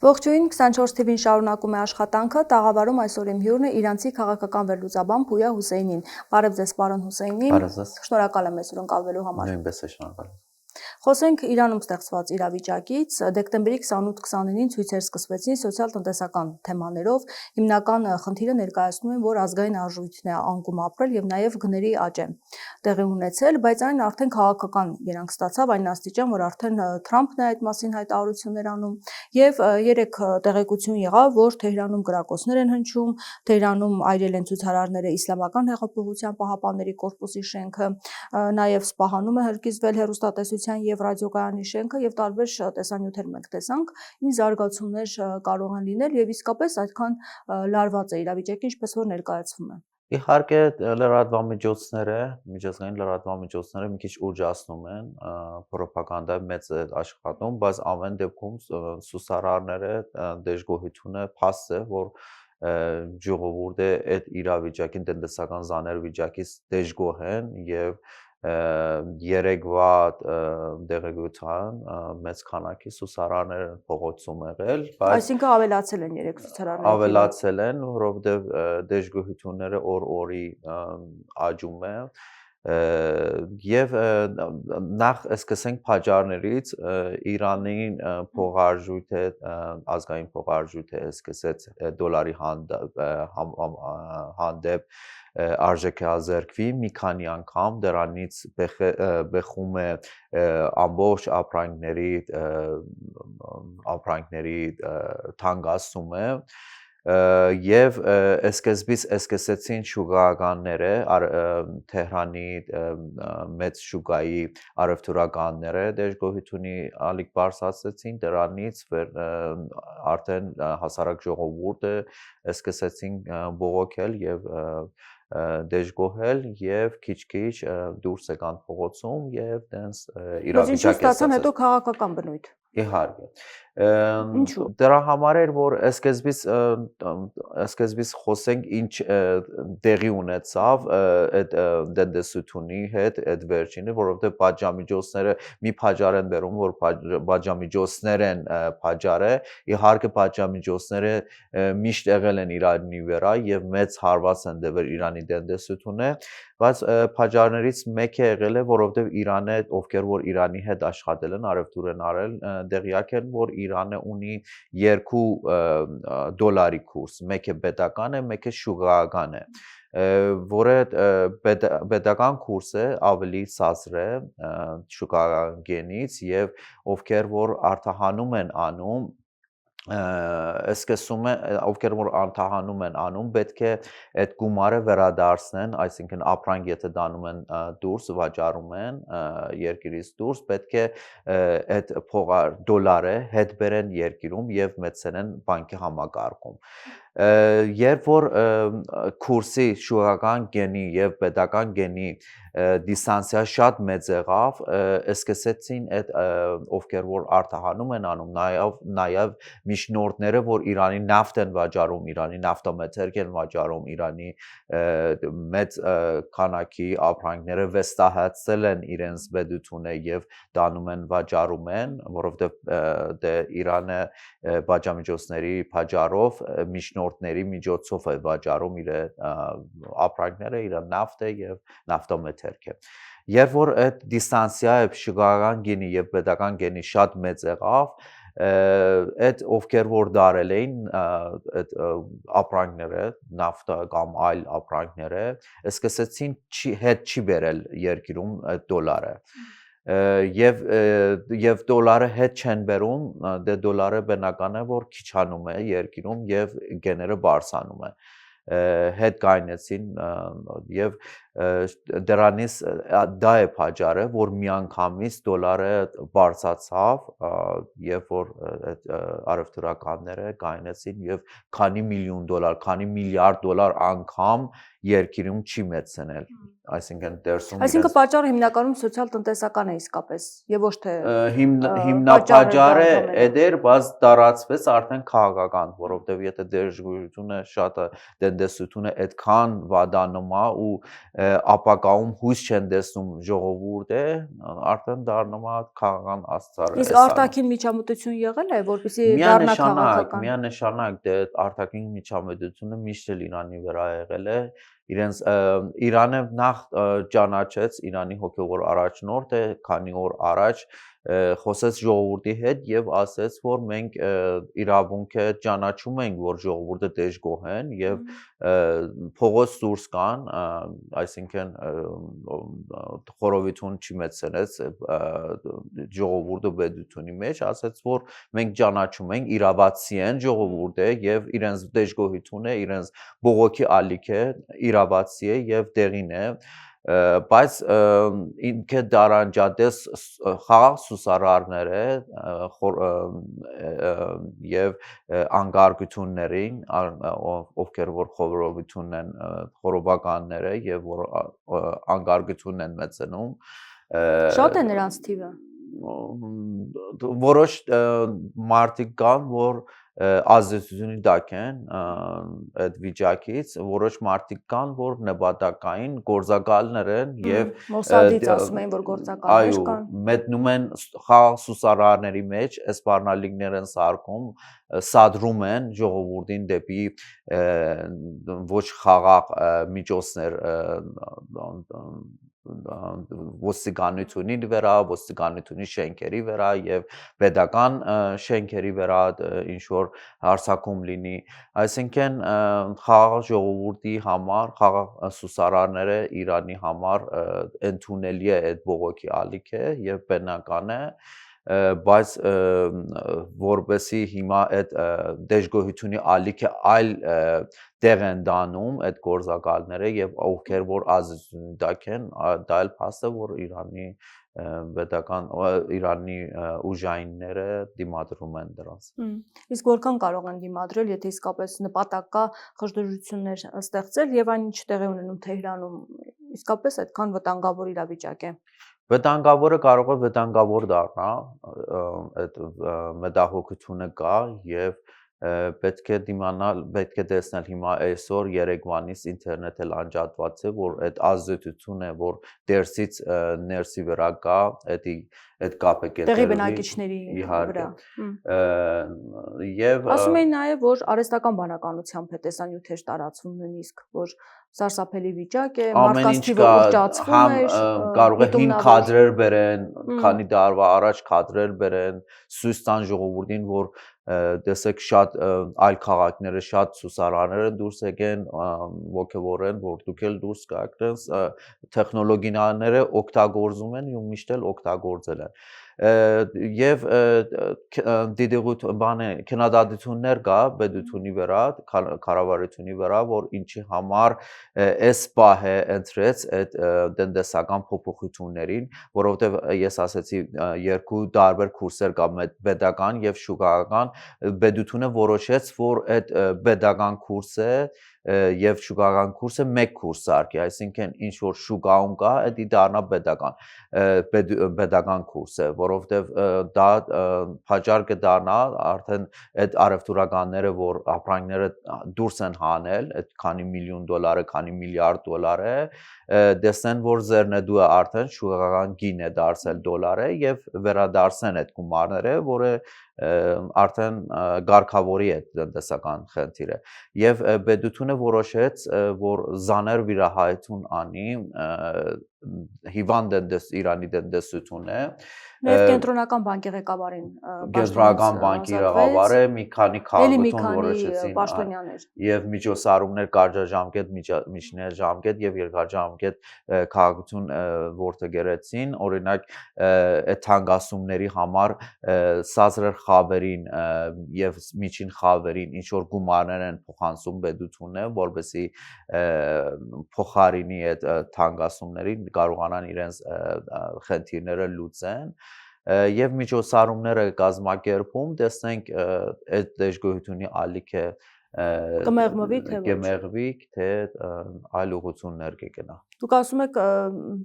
Ողջույն 24 TV-ին շարունակում է աշխատանքը, տաղավարում այսօր իմ հյուրն է իրանցի քաղաքական վերլուծաբան Փույա Հուսեյնին։ Բարև ձեզ, պարոն Հուսեյնին։ Շնորհակալ եմ մեզ ընկալվելու համար։ Նույնպես է շնորհակալ։ Խոսենք Իրանում ստեղծված իրավիճակից, դեկտեմբերի 28-29-ին ցույցեր սկսվեցին սոցիալ-տնտեսական թեմաներով, հիմնական խնդիրը ներկայացնում են, որ ազգային արժույթն է անկում ապրել եւ նաեւ գների աճ է տեղի ունեցել, բայց այն արդեն քաղաքական երանգ ստացավ այն աստիճան, որ արդեն Թրամփն է այդ մասին հայտարարություններ անում եւ երեք տեղեկություն եղավ, որ Թեհրանում գրակոչներ են հնչում, Թեհրանում այրել են ցուցարարները Իսլամական հեղափոխության պահապանների կորպուսի շենքը, նաեւ Սպահանում է հրկիզվել հեռուստատեսության եւ ռադիոկայանի շենքը եւ տարբեր տեսանյութեր մենք տեսանք, ինչ զարգացումներ կարող են լինել եւ իսկապես այդքան լարված է իրավիճակը, ինչպես որ ներկայացվում է։ Իհարկե լրատվամիջոցները, միջազգային լրատվամիջոցները մի քիչ ուժացնում են, ռոպագանդայի մեծ է աշխատում, բայց ամեն դեպքում սուսարարները դժգոհությունը փաստ է, որ ժողովուրդը այդ իրավիճակին տնտեսական զաներ վիճակից դժգոհ են եւ երեկվա դեղեցության մեծ քանակի սուսարարներ փողոցում եղել, բայց այսինքն ավելացել են երեք սուսարարները։ Ավելացել են, որովհետեւ դժգոհությունները օր-օրի աճում է եւ նախ սկսենք փաջարներից Իրանի փողարժույթը ազգային փողարժույթը սկսեց դոլարի հանդեպ արժեքազերկվի մի քանի անգամ դրանից բխում է ամբողջ ապրանքների թանկացումը եւ սկզբից սկսեցին շուկայականները Թեհրանի մեծ շուկայի առևտուրականները դժգոհությունի ալիք բարձրացրեցին դրանից արդեն հասարակ ժողովուրդը սկսեցին բողոքել եւ դժգոհել եւ քիչ-քիչ դուրս եկան փողոցում եւ տենց իրավիճակը ստացան հետո քաղաքական բնույթ։ Իհարկե։ Ինչու՞։ Դրա համար էր, որ սկզբից խոսենք ինչ տեղի ունեցավ այդ տնտեսությունի հետ, այդ վերջինը, որովհետեւ պատժամիջոցները մի փաջար են բերում, որ պատժամիջոցներ են փաջարը, իհարկե պատժամիջոցները միշտ եղել են Իրանի վրա եւ մեծ հարված են դեպի Իրանի տնտեսությունը, բայց փաջարներից մեկը եղել է, որովհետեւ Իրանը, ովքեր որ Իրանի հետ աշխատել են, առևտուր են արել, դեղյակ են, որ Իրանը ունի երկու դոլարի կուրս, մեկը պետական է, մեկը շուկայական է, որը պետական կուրսը ավելի ցածր է շուկայական գենից եւ ովքեր որ արտահանում են անում ովքեր որ արտահանում են անում, պետք է այդ գումարը վերադարձնեն, այսինքն ապրանք եթե դանում են դուրս, վաճառում են երկրից դուրս, պետք է այդ դոլարը հետ բերեն երկրում եւ մեծենեն բանկի համակարգում։ Երբ որ կուրսի շուկայական գենի եւ պետական գենի դիստանսիա շատ մեծ եղավ, սկսեցին այդ ովքեր որ արտահանում են անում, նաեւ միջնորդները, որ Իրանի նավթ են վաճառում, Իրանի նավթամթերք են վաճառում, Իրանի մեծ քանակի ապրանքները վստահեցել են իրենց պետությունը եւ դանում են վաճառում են, որովհետեւ Իրանը պատժամիջոցների փաջարով միջնորդների միջոցով է վաճառում իր ապրանքները, իր նավթը եւ նավթամթերքը։ Երբ որ այդ դիստանսիայը շուկայական գինի եւ պետական գինի շատ մեծ եղավ, այդ ովքեր որ դարել էին այդ ապրանքները, նավթը կամ այլ ապրանքները, սկսեցին հետ չի բերել երկրում այդ դոլարը։ Եվ դոլարը հետ չեն բերում, դե դոլարը բնական է որ քիչանում է երկրում եւ գեները բարձրանում է հետ կայնեցին եւ դրանից դա է պատճառը որ միանգամից դոլարը բարձրացավ եւ որ առևտուրականները կայնեցին եւ քանի միլիոն դոլար, քանի միլիարդ դոլար անգամ երկրում չի մեծնել, այսինքն դերսում Այսինքն պատճառը հիմնականում սոցիալ-տնտեսական է իսկապես եւ ոչ թե հիմնապատճառը էդեր, բայց տարածվեց արդեն քաղաքական, որովհետեւ եթե դերժգույթությունը շատ տնտեսությունը այդքան վատանում է ու ապակայում հույս չեն տեսնում ժողովուրդը, արդեն դառնում է քաղաքական աստղար։ Իսկ արտաքին միջամտություն եղել է, որպեսզի դառնա քաղաքական։ Միանշանակ դե արտաքին միջամտությունը միշտ էլ Իրանի վրա եղել է։ Իրենց Իրանը նախ ճանաչեց Իրանի հոգևոր առաջնորդը, քանի օր առաջ խոսեց ժողովրդի հետ եւ ասեց, որ մենք իրավունքը ճանաչում ենք, որ ժողովուրդը դժգոհ են եւ փողոց դուրս կան, այսինքն խորովություն չի մեծերեց ժողովուրդը բեդությունի մեջ, ասեց, որ մենք ճանաչում ենք իրավացի են ժողովուրդը եւ իրենց դժգոհությունը, իրենց բողոքի ալիք է, իրավացի է եւ դեղին է, բայց ինքը դարանջատես խաղաղ սուսարարները եւ անկարգություններին, ովքեր որ խորովություն են խորոբականները եւ որ անկարգություն են մեծնում, շատ է նրանց թիվը։ Որոշ մարդիկ կան, որ ազդեցությունի տակ են այդ վիճակից, որոշ մարդիկ կան, որ նպատակային գործակալներ են եւ Մոսադից ասում են, որ գործակալներ կան։ Մտնում են խաղաղ սուսարարների մեջ, սպառնալիքներ են սարքում, սադրում են ժողովրդին դեպի ոչ խաղաղ միջոցներ ոստիկանությունի վրա, ոստիկանությունի շենքերի վրա եւ պետական շենքերի վրա ինչ որ հարձակում լինի, այսինքն խաղաղ ժողովրդի համար, խաղաղ սուսարարները Իրանի համար ընդունելի է այդ բողոքի ալիքը եւ բնական է, բայց որպեսի հիմա այդ դժգոհությունի ալիքը այլ տեղ են դանում այդ գործակալները եւ ովքեր որ ազդեցությունի տակ են, դա էլ փաստ է, որ Իրանի պետական Իրանի ուժայինները դիմադրում են դրանց։ Իսկ որքան կարող են դիմադրել, եթե իսկապես նպատակ կա խժդժություններ ստեղծել եւ այն ինչ տեղի ունենում Թեհրանում, իսկապես այդքան վտանգավոր իրավիճակ է։ Վտանգավորը կարող է վտանգավոր դառնա, այդ մտահոգությունը կա եւ պետք է դիմանալ, պետք է տեսնել հիմա այսօր Երևանից ինտերնետ էլ անջատված է, որ այդ ազդեցությունը, որ դերսից ներսի վրա կա, այդ կապը կետերը տեղի բնակիչների վրա։ Եվ ասում էին նաև, որ արհեստական բանականությամբ է տեսանյութեր տարածվում նույնիսկ, որ սարսափելի վիճակ է, մարդկանց թիվը ուռճացվում է, կարող է հին քադրեր բերեն, քանի տարվա առաջ քադրեր բերեն, սույս տան ժողովրդին, որ տեսեք շատ այլ քաղաքները շատ սուսարաններ են դուրս եկեն ոգևորեն, որ դուք էլ դուրս գաք, տեխնոլոգիաները օգտագործում են ու միշտ էլ օգտագործել են եւ քննադատություններ կա պետությունի վրա, կառավարությունի վրա, որ ինչի համար այս պահը ընտրեց այդ տնտեսական փոփոխություններին, որովհետեւ ես ասացի երկու տարբեր կուրսեր կա պետական եւ շուկայական, պետությունը որոշեց, որ այդ պետական կուրսը եւ շուկայական կուրսը մեկ կուրս արկի, այսինքն ինչ որ շուկայում կա, դա դառնա պետական կուրս է, որովհետեւ դա փաճառ կդառնա արդեն այդ արևտուրականները, որ ապրանքները դուրս են հանել, այդ քանի միլիոն դոլարը, քանի միլիարդ դոլարը, տեսնեն, որ ձեռնեդուը արդեն շուկայական գին է դարձել դոլարը եւ վերադարձեն այդ գումարները, որը արդեն գարկավորի է տնտեսական խնդիրը եւ պետությունը որոշեց որ զաներ վիրահայություն անի հիվանդ Իրանի տնտեսությունը Նաև կենտրոնական բանկի ղեկավարին կենտրոնական բանկի ղեկավարը մի քանի քաղաքություն որոշեցին պաշտոնյաներ եւ միջոցառումներ կարճաժամկետ, միջնաժամկետ եւ երկարաժամկետ քաղաքություն որդեգրեցին, օրինակ այդ թանկասումների համար սազրեր խավերին եւ միջին խավերին ինչ որ գումարներ են փոխանցում պետությունը, որովհետեւ փոխարինի այդ թանկասումներին կարողանան իրենց խնդիրները լուծեն եւ միջոցառումները կազմակերպում, տեսնենք այդ դժգոհությունի ալիքը կմեղմվի թե ոչ։ կմեղվի, թե այլ ուղղություններ կգնա։ Դուք ասում եք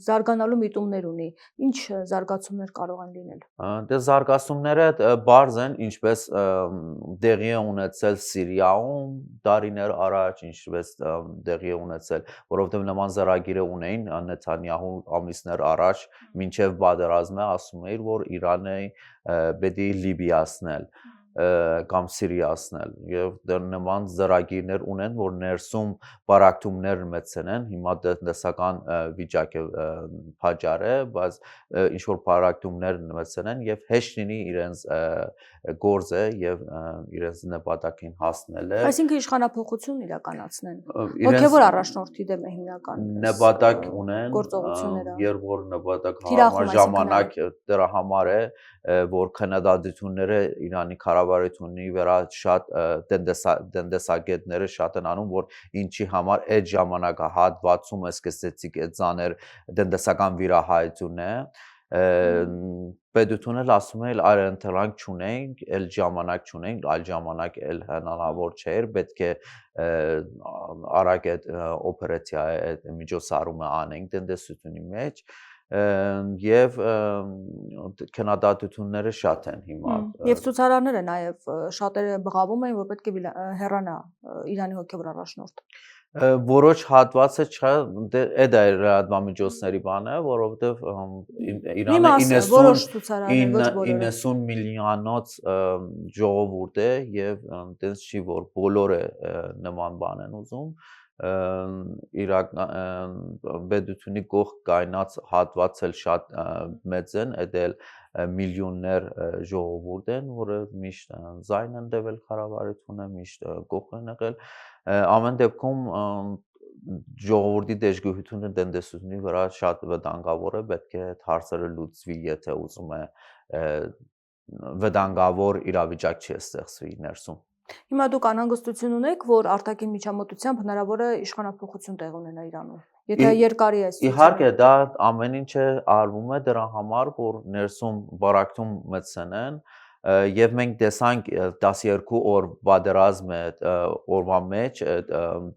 զարգանալու միտումներ ունի։ Ինչ զարգացումներ կարող են լինել։ Դե զարգացումները բարձ են, ինչպես դեղի է ունեցել Սիրիայում տարիներ առաջ, ինչպես դեղի է ունեցել, որովհետև նման ծրագիրը ունեին Նեթանյահու ամիսներ առաջ, մինչև պատերազմը ասում էր, որ Իրանը պետք է լիբիացնել կամ Սիրիացնել եւ դեռ նման ծրագիրներ ունեն, որ ներսում բարակտումներ մեծեն, հիմա տնտեսական վիճակը փաճար է, բայց ինչ որ բարակտումներ մեծեն եւ հեշտ լինի իրենց գործը եւ իրենց նպատակին հասնելը։ Այսինքն իշխանափոխություն իրականացնեն։ Հոգևոր առաջնորդի դեմ է հիմնական նպատակ ունեն, գործողությունները։ երբ որ նպատակ Թիրախում, ժամանակ դրա համար է, որ քննադատությունները Իրանի կառավարությունի վրա շատ տնտեսագետները շատ են անում, որ ինչի համար այդ ժամանակահատվածում սկսեցիք այդ ցաներ տնտեսական վիրահայությունը պետությունը ասում է այլ ընտրանք չունենք, այլ ժամանակ չունենք, այլ ժամանակ այլ հնարավոր չէր, պետք է արագ այդ օպերացիա այդ միջոցառումը անենք տնտեսությունի մեջ եւ քննադատությունները շատ են հիմա եւ ցուցարարները նաեւ շատերը բղավում են, որ պետք է հեռանա Իրանի հոգևոր առաջնորդ։ Որոշ հատվածը չէ, այդ է լրատվամիջոցների բանը, որովհետև Իրանը 90 միլիոնոց ժողովուրդ է եւ այնտես չի որ բոլորը նման բան են ուզում պետությունի կողք կայնած հատված էլ շատ մեծ են, այդել միլիոններ ժողովուրդ են, որը միշտ զայն են տվել կառավարությունը, միշտ կողք են եղել ամեն դեպքում ժողովրդի դժգոհությունը տնտեսությունի վրա շատ վտանգավոր է, պետք է հարցերը լուծվի, եթե ուզում է վտանգավոր իրավիճակ չի ստեղծվի ներսում։ Հիմա դուք անհանգստություն ունեք, որ արտաքին միջամտությամբ հնարավոր է իշխանափոխություն տեղ ունենա Իրանում։ Եթե երկարի է։ Իհարկե, դա ամեն ինչը արվում է դրա համար, որ ներսում բարակտում մեծանեն եւ մենք տեսանք 12 օր պատերազմ է օրվա մեջ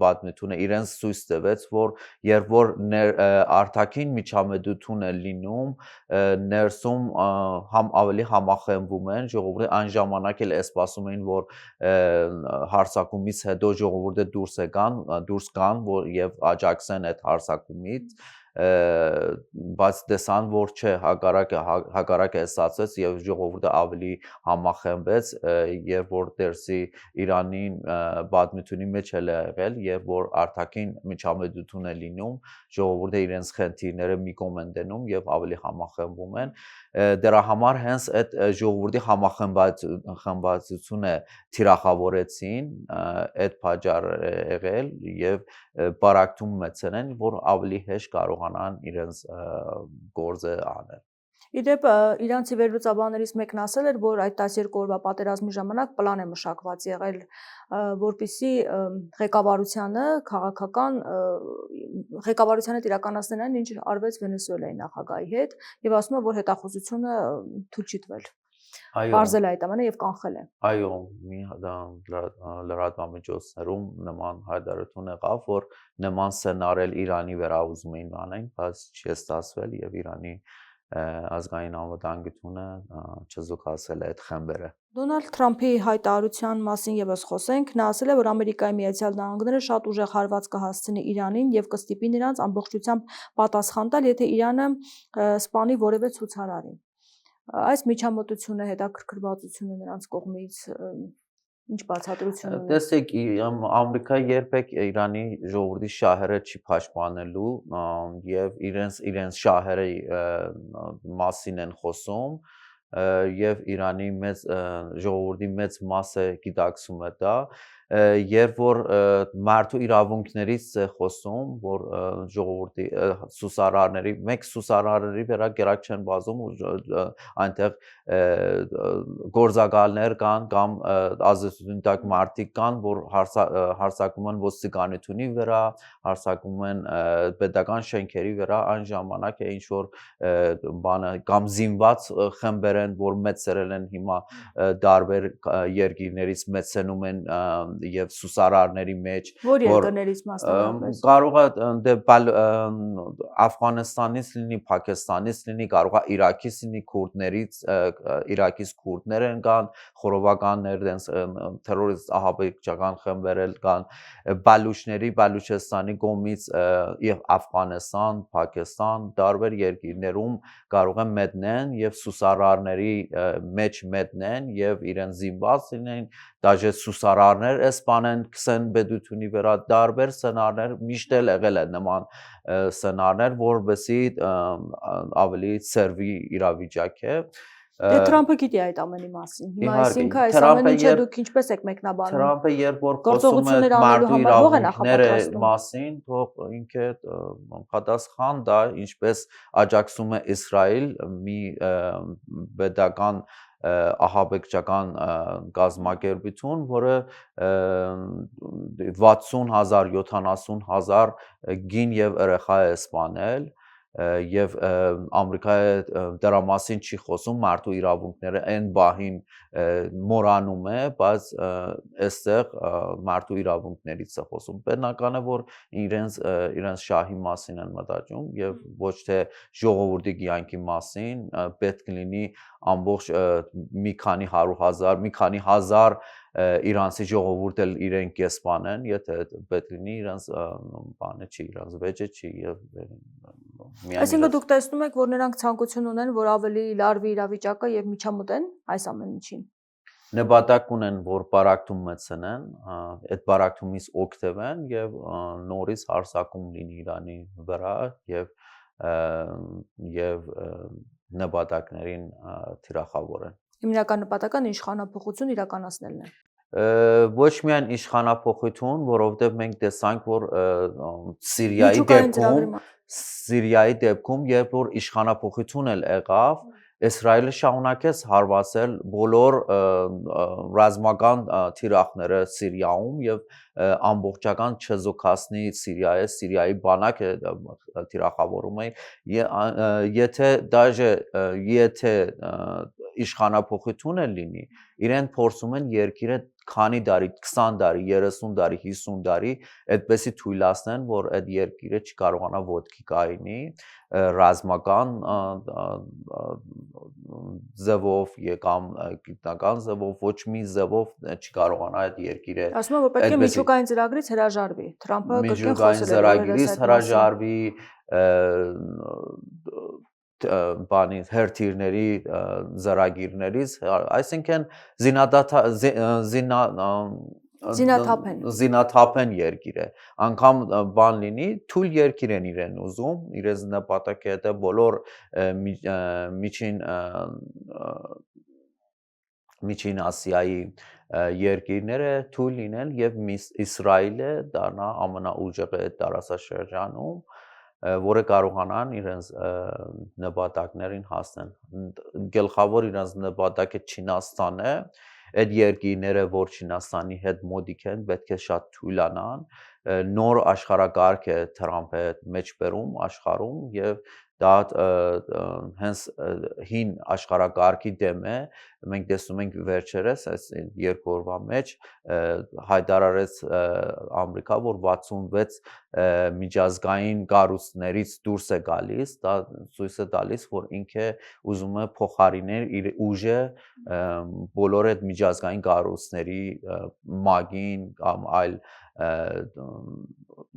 պատմությունը իրենց ցույց տվեց որ երբ որ արտաքին միջամտություն է լինում ներսում համ ավելի համախմբվում են ժողովուրդը այն ժամանակ էլ սպասում էին որ հարձակումից հետո ժողովուրդը դուրս գան որ եւ աջակցեն այդ հարձակումից բայց տեսան որ չէ հակառակը ստացվեց եւ ժողովուրդը ավելի համախմբեց երբ որ դերսի Իրանին պատմությունի մեջ էլ է եղել երբ որ արտաքին միջամտություն է լինում ժողովուրդը իրենց խնդիրները մի կողմ են դնում եւ ավելի համախմբվում են դրա համար հենց այդ ժողովրդի համախմբվածությունը թիրախավորեցին այդ պատճառը եղել եւ բարակտում մեծն են որ ավելի հեշտ կարողանան իրենց գործը անել Իդեպ իրանցի վերլուծաբաններից մեկն ասել էր, որ այդ 12 օրվա պատերազմի ժամանակ պլան է մշակված եղել, որպեսզի ղեկավարությանը իրականացնեն այն, ինչ արվեց Վենեսուելայի նախագահի հետ, եւ ասում է, որ հետախուզությունը թույլ չի տվել։ Բարձել է այդ ամենը եւ կանխել է։ Այո, մի լրատվամիջոցներում նման հայտարարություն եղավ, որ նման սցենարել Իրանի վրա ուզում էին անեն, բայց չի ստացվել եւ Իրանի ազգային անվտանգությունը չզուգացել է այդ խմբերը։ Դոնալդ Թրամփի հայտարարության մասին եւս խոսենք, նա ասել է, որ Ամերիկայի Միացյալ Նահանգները շատ ուժեղ հարված կհասցնի Իրանին եւ կստիպի նրանց ամբողջությամբ պատասխան տալ, եթե Իրանը սպանի որևէ ցուցարարի։ Այս միջամտությունը հետաքրքրվածություն է նրանց կողմից ինչ բացատրություն ունի։ Տեսեք, Ամերիկայի երբեք Իրանի ժողովրդի շահերը չի պաշտպանելու եւ իրենց շահերի մասին են խոսում եւ Իրանի մեծ ժողովրդի մեծ մասը գիտակցում է դա երբ որ մարդու իրավունքներից է խոսում որ ժողովրդի սուսարարների մեկ սուսարարների վրա գերակ չեն բազում այնտեղ գործակալներ կան կամ ազատություն տակ մարդիկ կան որ հարձակում են ոստիկանությունի վրա հարձակում են պետական շենքերի վրա այն ժամանակ է ինչ որ բանը կամ զինված խմբեր են որ մեծերել են հիմա տարբեր երկիրներից մեծանում են եւ սուսարարների մեջ, Որ որ երկրներից մասնավորապես։ կարող է դե Աֆղանստանից լինի, Փակիստանից լինի, կարող է Իրաքից լինի, քուրդներից, Իրաքից քուրդներ են կան, խորովականներ, դենց terrorist ահաբեկչական խմբեր կան, Բալուչեստանի կողմից եւ Աֆղանստան, Փակիստան, տարբեր երկրներում կարող են մտնեն եւ սուսարարների մեջ մտնեն եւ իրեն զինված լինեն, դաժե սուսարարներ սպանեն 20 պետությունի վրա, տարբեր սցենարներ միշտ էլ եղել է նման սցենարներ, որովհետեւ ավելի սերվի իրավիճակ է։ Դե Թրամփը գիտի այդ ամենի մասին։ Հիմա այսինքն այս Թրամփը ամեն ինչը երբ- դուք ինչպես եք մեկնաբանում։ Թրամփը երբ որ խոսում է Գործողություններ անելու մարդու համար ո՞ղ է իրավունքները նախապատրաստում։ մասին, թող ինքը պատասխան տա, ինչպես աջակցում է Իսրայել մի պետական ահաբեկչական կազմակերպություն, որը 60,000, 70,000 գին եւ երեխա է սպանել եւ Ամերիկայի դրա մասին չի խոսում, մարդու իրավունքները այն բահին մորանում է, բայց այստեղ մարդու իրավունքներից է խոսում։ Բնական է, որ իրենց շահի մասին են մտածում եւ ոչ թե ժողովրդի կյանքի մասին, պետք լինի ամբողջ մի քանի 100,000, մի քանի հազար իրանցի ժողովուրդ էլ իրեն կեսպանեն, եթե պետք լինի իրենց բանը չի, իրենց վեճը չի եւ Այսինքն դուք տեսնում եք, որ նրանք ցանկություն ունեն, որ ավելի լարվի իրավիճակը եւ միջամտեն այս ամեն ինչին։ նպատակ ունեն, որ բարակտում մտցնեն, այդ բարակտումից օգտվեն եւ նորից հարձակում լինի Իրանի վրա եւ նպատակներին թիրախավորեն։ Հիմնական նպատակը իշխանապողություն իրականացնելն է։ Ոչ միայն իշխանապողություն, որովհետեւ մենք տեսանք, որ Միջուկային Սիրիայի դեպքում, երբ որ իշխանապողություն էլ եղավ, Իսրայելը շարունակեց հարվածել բոլոր ռազմական թիրախները Սիրիայում եւ ամբողջական չեզոքացնի Սիրիայի բանակը թիրախավորում է, եթե իշխանապողություն էլ լինի, իրեն փորձում են երկիրը քանի տարի, 20 տարի, 30 տարի, 50 տարի այդպեսի թույլատնեն, որ այդ երկիրը չկարողանա ոտքի կայնի ռազմական ձևով կամ գիտնական ձևով, ոչ մի ձևով չկարողանա այդ երկիրը։ Ասում եմ, որ պետք է միջուկային ծրագրից հրաժարվի։ Թրամփը կրկին միջուկային ծրագրից հրաժարվի, բանի հերթիրների ծրագիրներից, այսինքն զինաթափեն երկիրը, անգամ բան լինի, թույլ երկիր են իրեն ուզում, իրենց նպատակը դա բոլոր Միջին Ասիայի երկիրները թույլ լինեն եւ Իսրայելը դառնա ամենաուժեղը այդ տարածաշրջանում, որը կարողանան իրենց նպատակներին հասնել։ Գլխավոր իրենց նպատակը Չինաստանն է, այդ երկիրները, որ Չինաստանի հետ մոտիկ են, պետք է շատ թույլանան, նոր աշխարհակարգ է Թրամփը մեջ բերում աշխարհում եւ դա հենց հին աշխարհակարգի դեմ է։ Մենք տեսնում ենք վերջերս այս երկու օրվա մեջ հայտարարեց Ամերիկա, որ 66 միջազգային կառույցներից դուրս է գալիս, դա ցույց է տալիս, որ ինքը ուզում է փոխարինել իր ուժը բոլոր այդ միջազգային կառույցների մագին կամ այլ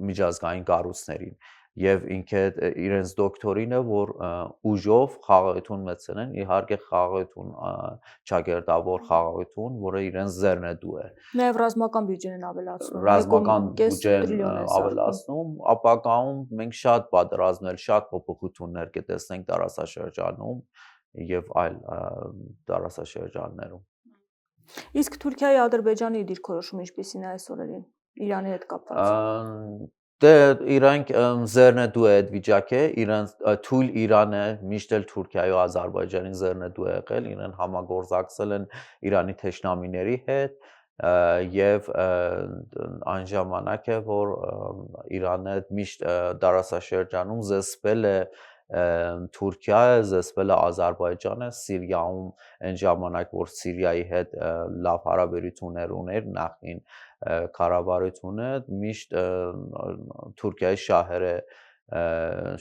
միջազգային կառույցներին եւ ինքը իրենց դոկտորինը, որ ուժով խաղաղություն մտցնեն, իհարկե խաղաղություն ճակերտավոր խաղաղություն, որը իրենց ձեռնտու է։ Նաև ռազմական բյուջեն են ավելացնում։ Ռազմական բյուջեն ավելացնում, ապագայում մենք շատ պատերազմներ, շատ փոփոխություններ կտեսնենք տարածաշրջանում եւ այլ տարածաշրջաններում։ Իսկ Թուրքիայի Ադրբեջանի դիրքորոշումը ինչպիսին է այս օրերին Իրանի հետ կապված։ Դե իրանք ձեռնտու է այդ վիճակը, իրանք թույլ Իրանը միշտ էլ Թուրքիայի ու Ադրբեջանի ձեռնտու է եղել, իրեն համագործակցել են Իրանի թշնամիների հետ եւ այն ժամանակ է, որ Իրանը միշտ տարածաշրջանում զսպել է Թուրքիա, զսպել է Ադրբեջանը, Սիրիայում այն ժամանակ, որ Սիրիայի հետ լավ հարաբերություններ ուներ նախին կառավարությունը միշտ Թուրքիայի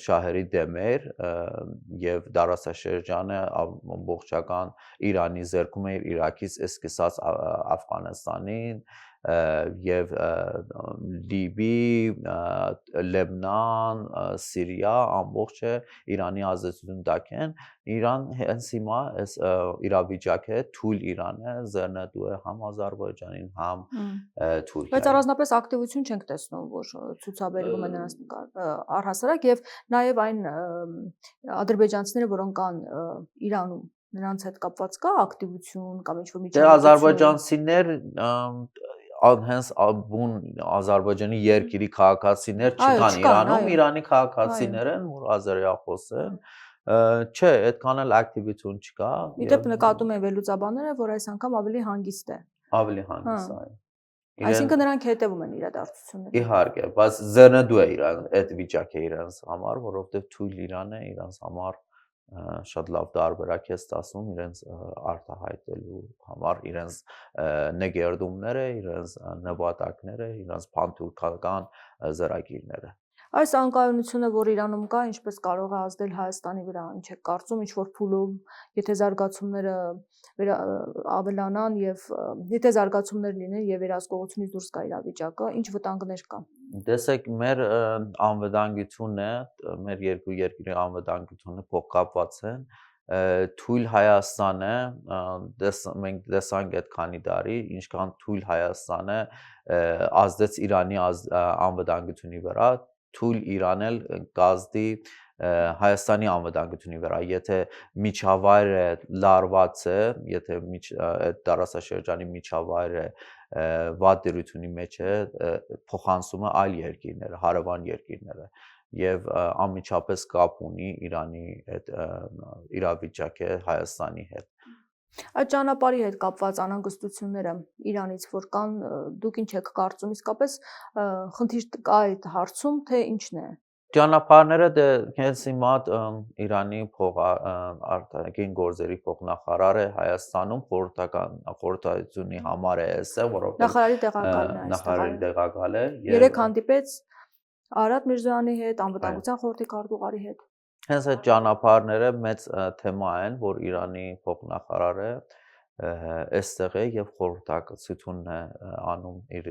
շահերի դեմ էր եւ դարաշրջանը ամբողջական Իրանի ձեռքում էր Իրաքից սկսած Աֆղանստանին եւ Լիբի, Լեբնան, Սիրիա ամբողջը Իրանի ազդեցություն տակ են Իրան հենց հիմա այս իրավիճակը թույլ Իրանը զրնտու է համ Ադրբեջանին համ Թուրքիային բայց առանձնապես ակտիվություն չենք տեսնում որ ցուցաբերվում է նրանց առհասարակ եւ նաեւ այն ադրբեջանցիները որոնք կան Իրանում նրանց հետ կապված կա ակտիվություն կամ ինչ-որ միջոցառում ադրբեջանցիներ հենց բուն Ադրբեջանի երկիրի քաղաքացիներ չկան Իրանում, Իրանի քաղաքացիներ են, որ ազերիախոս են, չէ, այդքան էլ ակտիվություն չկա։ Իդեպ նկատում են վերլուծաբանները, որ այս անգամ ավելի հանգիստ է։ Ավելի հանգիստ է։ Այսինքն նրանք հետևում են իրադարձություններին։ Իհարկե, բայց զրնտու է իրան այդ վիճակը իրանց համար, որովհետև թույլ Իրան է իրանց համար շատ լավ տարբերակ է ստացվում իրենց արտահայտելու համար իրենց նկերդումները, իրենց նպատակները, իրենց փանթուրքական ծրագիրները։ Այս անկայունությունը, որ Իրանում կա, ինչպես կարող է ազդել Հայաստանի վրա, ինչ է կարծում, ինչ որ փուլում, եթե զարգացումները ավելանան եւ եթե զարգացումներ լինեն եւ վերահսկողությունից դուրս գա իրավիճակը, ինչ վտանգներ կա։ Տեսեք, մեր անվտանգությունը, մեր երկու երկրի անվտանգությունը փոխկապված են, թույլ Հայաստանը, մենք տեսանք այդ քանի տարի, ինչքան թույլ Հայաստանը ազդեց Իրանի անվտանգությունի վրա, թույլ Իրանն էլ կազդի Հայաստանի անվտանգությունի վրա, եթե միջավայրը լարված է, եթե այդ դարաշրջանի միջավայրը վատ դրությունի մեջ է, փոխանցումը այլ երկիրները, հարևան երկիրները եւ անմիջապես կապ ունի Իրանի այդ իրավիճակը Հայաստանի հետ։ Այդ ճանապարհի հետ կապված անհանգստությունները Իրանից որ կան, դուք ինչ եք կարծում, իսկապես խնդիր կա այդ հարցում, թե ինչն է։ Ճանապարհները դե հենց հիմա Իրանի արտաքին գործերի փոխնախարարը Հայաստանում խորհրդատվությունի համար է էսը, որովհետեւ նախարարի տեղակալն է, նախարարի տեղակալ է։ Երեք հանդիպեց Արադ Միրզոյանի հետ, անվտանգության խորհրդի քարտուղարի հետ։ Հենց այդ ճանապարհները մեծ թեմա են, որ Իրանի փոխնախարարը այստեղ է եւ խորհրդակցություն է անում իր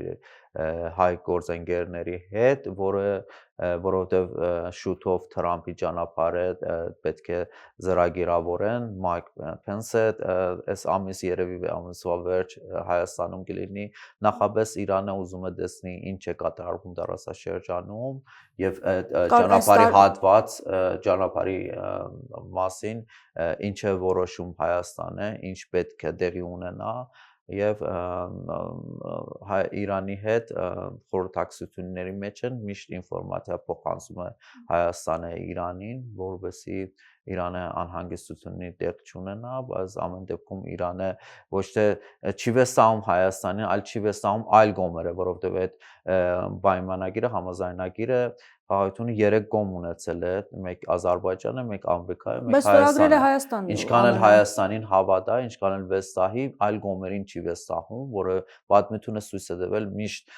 հայ գործընկերների հետ, որովհետեւ շուտով Թրամփի ճանապարհը պետք է ծրագիրավորեն, Մայք Փենսը այս ամիս երևի ամսվա վերջ Հայաստանում կլինի, նախապես Իրանը ուզում է տեսնի ինչ է կատարվում դարաշրջանում եւ ճանապարհի հատված, ճանապարհի մասին ինչ է որոշում Հայաստանը, ինչ պետք է տեղի ունենա եւ Իրանի հետ խորհրդակցությունների մեջ են միշտ ինֆորմացիա փոխանցում է Հայաստանը Իրանին, որովհետեւ Իրանը անհանգստությունների տեղ չունենա, բայց ամեն դեպքում Իրանը ոչ թե չի վստահում Հայաստանին, այլ չի վստահում այլ կողմերը, որովհետեւ այդ պայմանագիրը, համաձայնագիրը Հայաստանը 3 կողմ ունեցել է, մեկ Ադրբեջանը, մեկ Ամերիկայը, մեկ Հայաստանը։ Ինչքան էլ Հայաստանին հավատա, ինչքան էլ վստահի, այլ կողմերին չի վստահում, որը պատմությունը ցույց է տվել միշտ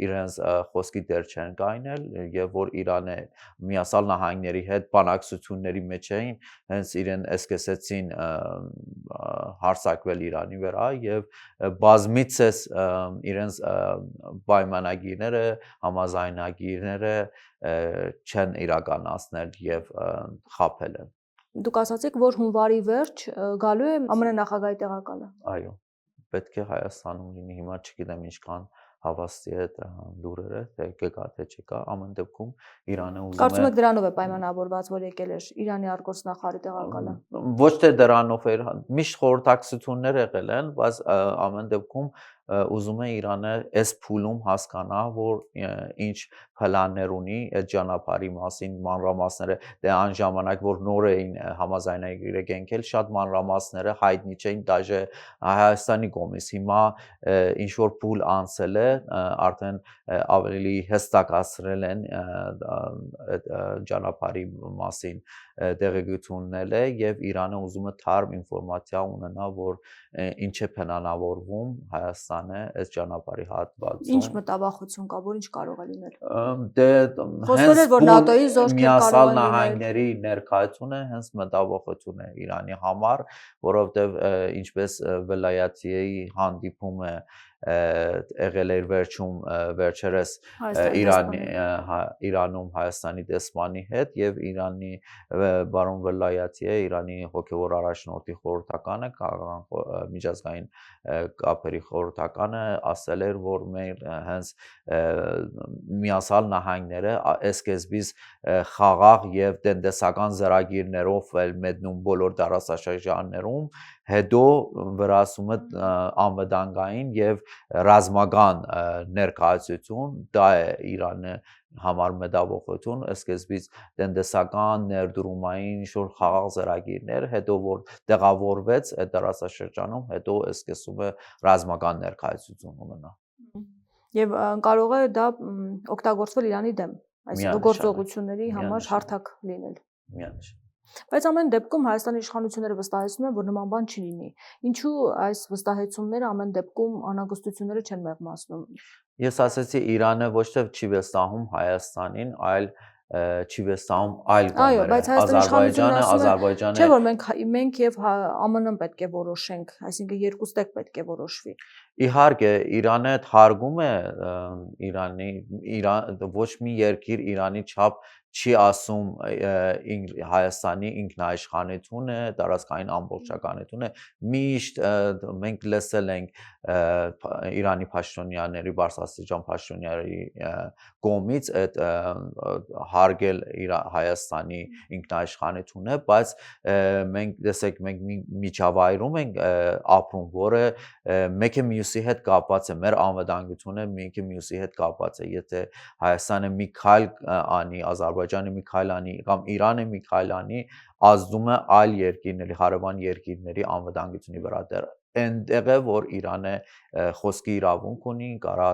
իրենց խոսքի դեր չեն կայնել եւ որ Իրանը Միացյալ Նահանգների հետ բանակցությունների մեջ էին, հենց իրեն սկսեցին հարձակվել Իրանի վրա եւ բազմիցս իրենց պայմանագիրները, համաձայնագիրները չեն իրականացնել եւ խաբել են։ Դուք ասացիք, որ հունվարի վերջ գալու է ԱՄՆ նախագահի տեղակալը։ Այո, պետք է Հայաստանում լինի, հիմա չգիտեմ ինչքան հավաստի է լուրերը, թե կգա թե չկա, ամեն դեպքում Իրանը ուզում է։ Կարծում եք դրանով է պայմանավորված, որ եկել էր Իրանի արտգործնախարարի տեղակալը։ Ոչ թե դրանով էր, միշտ խորհրդակցություններ եղել են, բայց ամեն դեպքում ուզում է Իրանը այս փուլում հասկանա, որ ինչ պլաններ ունի այդ ճանապարհի մասին, մանրամասները, դե այն ժամանակ որ նոր էին համաձայնագիրը կենքել, շատ մանրամասները հայտնի չէին դաժե Հայաստանի կողմից։ Հիմա ինչ որ փուլ անցել է, արդեն ավելի հստակացրել են այդ ճանապարհի մասին տեղեկություններ է եւ Իրանը ուզում է թարմ ինֆորմացիա ունենա, որ ինչ է պլանավորվում Հայաստանի է այս ճանապարհի Ինչ հատվածում։ մտավախություն կա, որ ինչ կարող է լինել։ Դե Խոսվել էր, որ ՆԱՏՕ-ի զորքեր Միացյալ կարող են լինել։ Նահանգների ներկայությունը հենց մտավախություն է Իրանի համար, որովհետև ինչպես Վելայաթիեի հանդիպումը եղել էր վերջերս Իրանում Հայաստանի դեսպանի հետ եւ Իրանի բարոն Վելայաթիը Իրանի հոգեվոր առաջնորդի խորհրդականը միջազգային կապերի խորհրդականը ասել էր, որ մեր հենց Միացյալ Նահանգները սկզբից խաղաղ եւ տնտեսական ծրագիրներով էլ մետնում բոլոր դարաշրջաններում, հետո վրացում է անվտանգային եւ ռազմական ներկայացություն, դա է Իրանը համար մտավախություն, սկզբից տնտեսական ներդրումային շուտ խաղաղ ծրագիրներ, հետո որ տեղավորվեց այդ դարաշրջանում, հետո սկսում է ռազմական ներկայացություն ունենալ։ Եվ կարող է դա օգտագործվել Իրանի դեմ, այսինքն գործողությունների համար հարթակ լինել։ Միանշան։ Բայց ամեն դեպքում Հայաստանի իշխանությունները վստահեցնում են, որ նման բան չի լինի։ Ինչու այս վստահեցումները ամեն դեպքում անհանգստությունները չեն մեղմացնում։ Ես ասացի Իրանը ոչ թե չի վստահում Հայաստանին, այլ չի վստահում այլ Այո, բայց Հայաստանի Ադրբեջանը չէ, որ մենք եւ ԱՄՆ-ն պետք է որոշենք, այսինքն երկուստեք պետք է որոշվի։ Իհարկե, Իրանը թարգում է ոչ մի երկիր Իրանի չափ չի ասում Հայաստանի ինքնաիշխանությունը, տարածքային ամբողջականությունը, միշտ մենք լսել ենք Իրանի պաշտոնյաների, բարձրաստիճան պաշտոնյաների կողմից այդ հարգել Հայաստանի ինքնաիշխանությունը, բայց մենք միջավայրում ենք ապրում, որը մեկը մյուսի հետ կապված է, մեր անվտանգությունը մեկը մյուսի հետ կապված է, եթե Հայաստանը մի քայլ անի, Ադրբեջանը մի քայլ անի կամ Իրանը մի քայլ անի, ազդում է այլ երկիրների, հարևան երկիրների անվտանգությունի վրա դեռ այնտեղ է, որ Իրանը խոսքի իրավունք ունի, կարա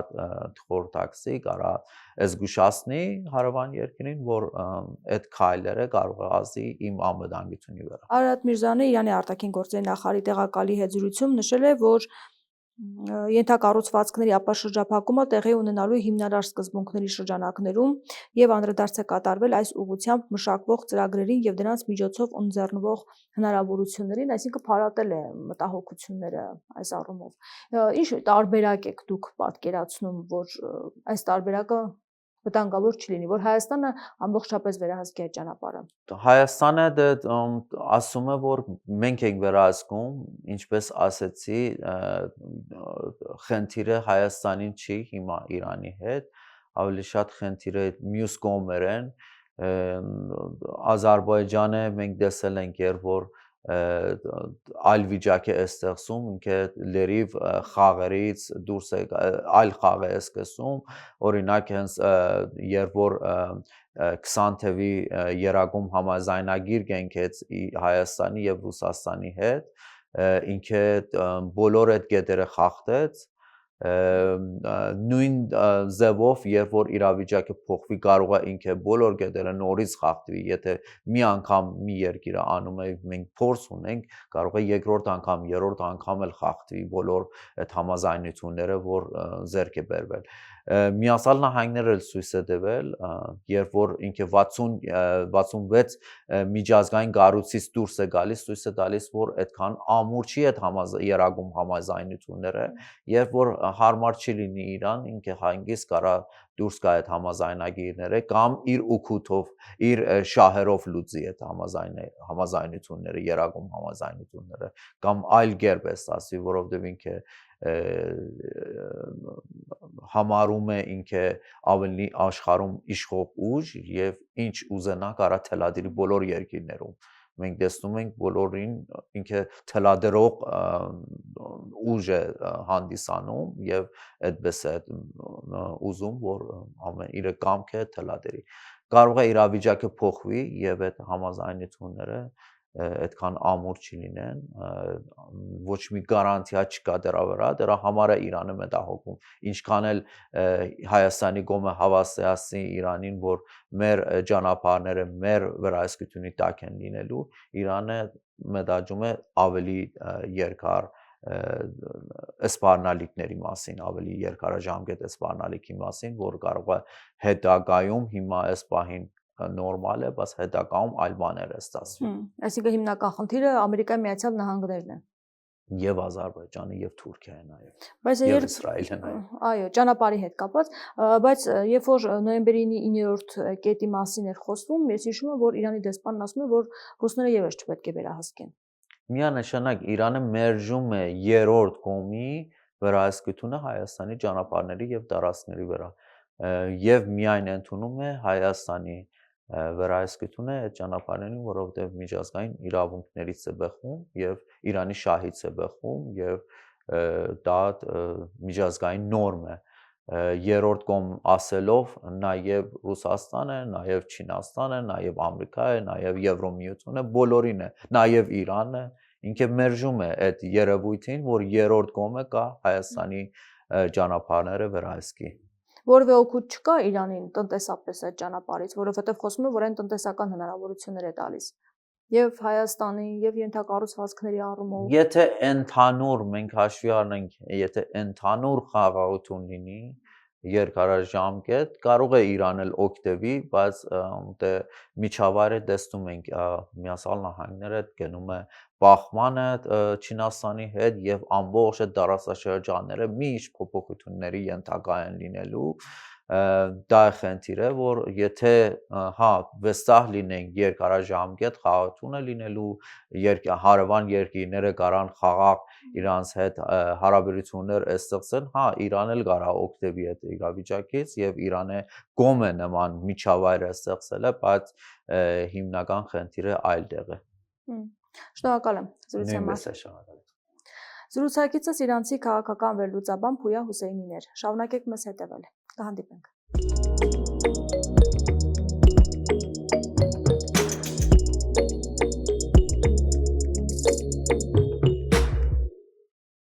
խորհրդակցի, կարա զգուշացնի հարևան երկրին, որ այդ քայլերը կարող է ազդի իմ անվտանգությունի վրա։ Արարատ Միրզյանը Իրանի արտաքին գործերի նախարարի տեղակալի հետ զրույցում նշել է, որ ենթակառուցվածքների ապաշրջափակումը տեղի ունենալու հիմնարար սկզբունքների շրջանակներում եւ անդրադարձ է կատարվել այս ուղղությամբ մշակվող ծրագրերին եւ դրանց միջոցով ընձեռնվող հնարավորություններին, այսինքն փարատել է մտահոգությունները այս առումով։ Ինչ տարբերակ եք դուք պատկերացնում, որ այս տարբերակը վտանգավոր չլինի, որ Հայաստանը ամբողջապես վերահսկի այդ ճանապարհը։ Հայաստանը ասում է, որ մենք ենք վերահսկում, ինչպես ասեցի, խնդիրը Հայաստանին չի հիմա Իրանի հետ, ավելի շատ խնդիրը մյուս կողմերն են, Ադրբեջանը մենք տեսել ենք, որ այլ վիճակ է ստեղծում, ինքը լրիվ խաղերից դուրս է այլ խաղ է սկսում, օրինակ հենց երբ որ 20 թվականի երագում համաձայնագիր կնքեց Հայաստանի եւ Ռուսաստանի հետ, ինքը բոլոր այդ կետերը խախտեց, նույն ձևով երբ որ իրավիճակը փոխվի կարող է ինքը բոլոր կետերը նորից խախտվի, եթե մի անգամ մի երկիրը անում է, մենք փորձ ունենք, կարող է երկրորդ անգամ, երրորդ անգամ էլ խախտվի բոլոր այդ համաձայնությունները, որ ձեռք է բերվել։ Միացյալ Նահանգները ցույց է տվել, երբ որ ինքը 66 միջազգային կառույցից դուրս է գալիս, ցույց է տալիս, որ այդքան ամուր չի այդ երագում համաձայնությունները, երբ որ հարմար չի լինի Իրան, ինքը հանգիստ կարա դուրս գա այդ համաձայնագիրները կամ իր ուքութով, իր շահերով լուծի այդ համաձայնությունները, երագում համաձայնությունները կամ այլ կերպ է ստացվի, որովհետև ինքը համարում է ինքը ավելի աշխարհում իշխող ուժ եւ ինչ ուզենա կարա թելադրի բոլոր երկիրներում։ Մենք տեսնում ենք բոլորին ինքը թելադրող ուժ է հանդիսանում եւ այդպես է ուզում, որ ամեն իր կամքը թելադրի։ Կարող է իրավիճակը փոխվի եւ այդ համաձայնությունները այդքան ամուր չլինեն, ոչ մի գարանտիա չկա դրա վրա, դրա համար է Իրանը մտահոգում, ինչքան էլ Հայաստանի կողմը հավաստիացնի Իրանին, որ մեր ճանապարհները մեր վերահսկությունի տակ են լինելու, Իրանը մտածում է ավելի երկար սպառնալիքների մասին, ավելի երկարաժամկետ սպառնալիքի մասին, որ կարող է հետագայում հիմա այս պահին նորմալ է, բայց հետագայում այլ բաներ է ստացվի։ Այսինքն հիմնական խնդիրը Ամերիկայի Միացյալ Նահանգներն են։ Եվ Ադրբեջանը, եւ Թուրքիան նաեւ։ Բայց Եվ Իսրայելը նաեւ։ Այո, ճանապարհի հետ կապված, բայց երբ որ նոյեմբերի 9-րդ կետի մասին էր խոսվում, ես հիշում եմ, որ Իրանի դեսպանն ասում է, որ ռուսները եւս չպետք է վերահսկեն։ Միանշանակ Իրանը մերժում է երրորդ կողմի վերահսկությունը Հայաստանի ճանապարհների եւ տարածքների վրա եւ միայն ընդունում է Հայաստանի վերահսկությունը այդ ճանապարհներին, որովհետեւ միջազգային իրավունքներից է բխում եւ Իրանի շահից է բխում եւ դա միջազգային նորմ է երրորդ կողմ ասելով նաեւ Ռուսաստանը, նաեւ Չինաստանը, նաեւ Ամերիկայը, նաեւ Եվրոմիությունը բոլորին է, նաեւ Իրանը ինքը մերժում է այդ երևույթին, որ երրորդ կողմը կա Հայաստանի ճանապարհները վերահսկի։ Որևէ օգուտ չկա Իրանին տնտեսապես այդ ճանապարհից, որովհետև խոսում է, որ այն տնտեսական հնարավորություններ է տալիս եւ Հայաստանի եւ ենթակառուցվածքների առումով։ Եթե ընդհանուր մենք հաշվի առնենք, եթե ընդհանուր խաղաղություն լինի, երկարաժամկետ, կարող է Իրան էլ օգտվի, բայց դե միջավայրը տեսնում ենք Միացյալ Նահանգները գնում է բախմանը Չինաստանի հետ եւ ամբողջ այդ դարաշրջանները միշտ փոփոխությունների ենթակա են լինելու դա է խնդիրը, որ եթե հա վստահ լինենք երկարաժամկետ խաղաղություն է լինելու, հարևան երկիրները կարան խաղաղ իրանց հետ հարաբերություններ ստեղծեն, հա Իրան էլ կարա օգտվի այդ իրավիճակից եւ Իրանը կողմ է նման միջավայրը ստեղծելը, բայց հիմնական խնդիրը այլտեղ է։ Շնորհակալ եմ զրույցի համար։ Զրուցակիցս իրանցի քաղաքական վերլուծաբան Փույա Հուսեյնին էր։ Շարունակեք մեզ հետևել։ Կհանդիպենք։